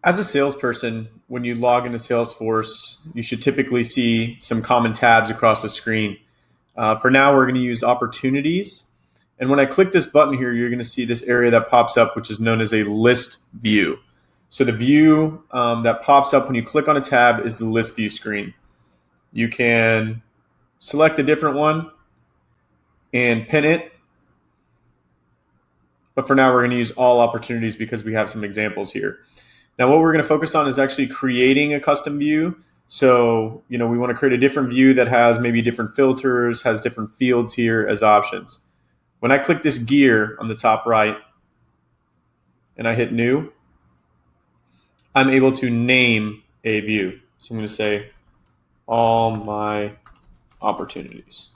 As a salesperson, when you log into Salesforce, you should typically see some common tabs across the screen. For now, we're going to use opportunities. And when I click this button here, you're going to see this area that pops up, which is known as a list view. So the view that pops up when you click on a tab is the list view screen. You can select a different one and pin it. But for now, we're going to use all opportunities because we have some examples here. Now, what we're going to focus on is actually creating a custom view. So, we want to create a different view that has maybe different filters, has different fields here as options. When I click this gear on the top right and I hit new, I'm able to name a view. So I'm going to say all my opportunities.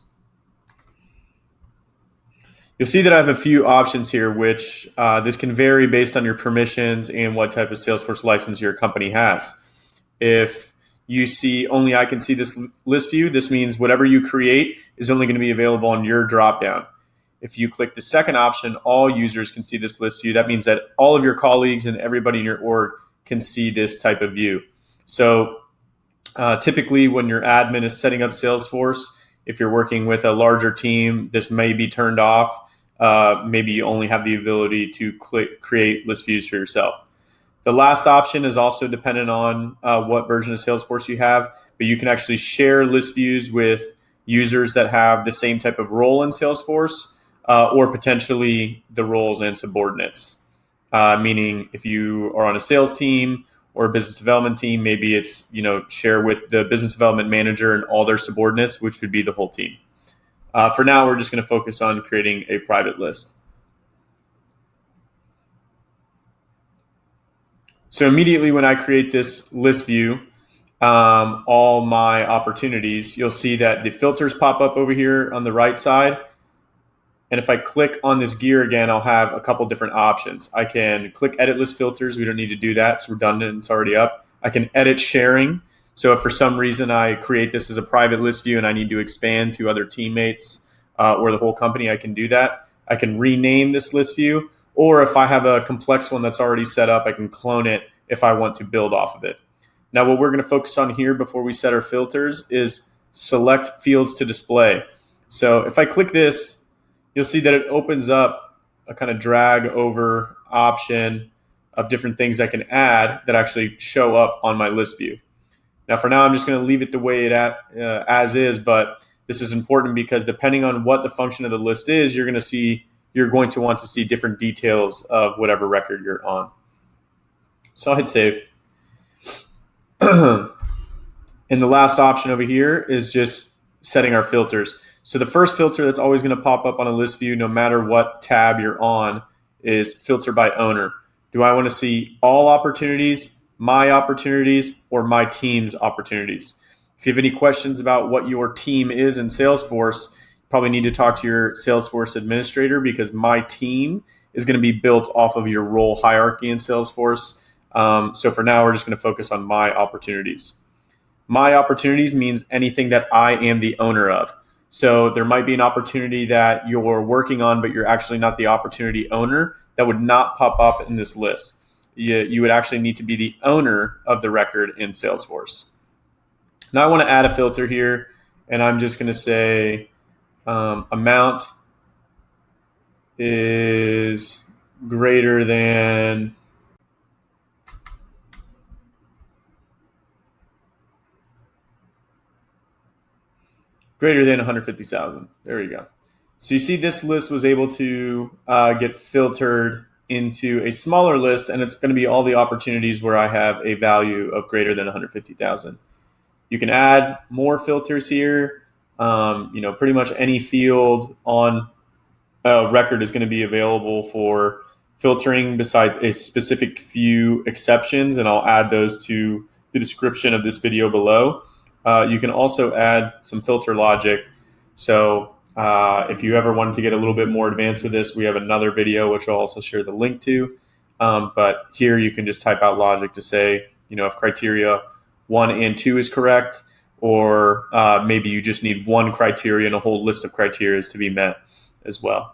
You'll see that I have a few options here, which this can vary based on your permissions and what type of Salesforce license your company has. If you see only I can see this list view, this means whatever you create is only going to be available on your dropdown. If you click the second option, all users can see this list view. That means that all of your colleagues and everybody in your org can see this type of view. So typically when your admin is setting up Salesforce, if you're working with a larger team, this may be turned off. Maybe you only have the ability to create list views for yourself. The last option is also dependent on what version of Salesforce you have, but you can actually share list views with users that have the same type of role in Salesforce or potentially the roles and subordinates. Meaning if you are on a sales team or a business development team, maybe it's, share with the business development manager and all their subordinates, which would be the whole team. For now, we're just going to focus on creating a private list. So immediately when I create this list view, all my opportunities, you'll see that the filters pop up over here on the right side. And if I click on this gear again, I'll have a couple different options. I can click edit list filters. We don't need to do that. It's redundant. It's already up. I can edit sharing. So if for some reason I create this as a private list view and I need to expand to other teammates or the whole company, I can do that. I can rename this list view. Or if I have a complex one that's already set up, I can clone it if I want to build off of it. Now, what we're going to focus on here before we set our filters is select fields to display. So if I click this, you'll see that it opens up a kind of drag over option of different things I can add that actually show up on my list view. Now, for now, I'm just going to leave it the way it as is, but this is important because depending on what the function of the list is, you're going to want to see different details of whatever record you're on. So I'll hit save. And the last option over here is just setting our filters. So the first filter that's always going to pop up on a list view, no matter what tab you're on, is filter by owner. Do I want to see all opportunities, my opportunities, or my team's opportunities? If you have any questions about what your team is in Salesforce, you probably need to talk to your Salesforce administrator because my team is going to be built off of your role hierarchy in Salesforce. So for now, we're just going to focus on my opportunities. My opportunities means anything that I am the owner of. So there might be an opportunity that you're working on, but you're actually not the opportunity owner. That would not pop up in this list. You would actually need to be the owner of the record in Salesforce. Now I want to add a filter here, and I'm just going to say amount is greater than greater than 150,000. There we go. So you see this list was able to get filtered into a smaller list, and it's going to be all the opportunities where I have a value of greater than 150,000. You can add more filters here. Pretty much any field on a record is going to be available for filtering besides a specific few exceptions, and I'll add those to the description of this video below. You can also add some filter logic. So if you ever wanted to get a little bit more advanced with this, we have another video, which I'll also share the link to. But here you can just type out logic to say, if criteria 1 and 2 is correct, or maybe you just need one criteria and a whole list of criteria to be met as well.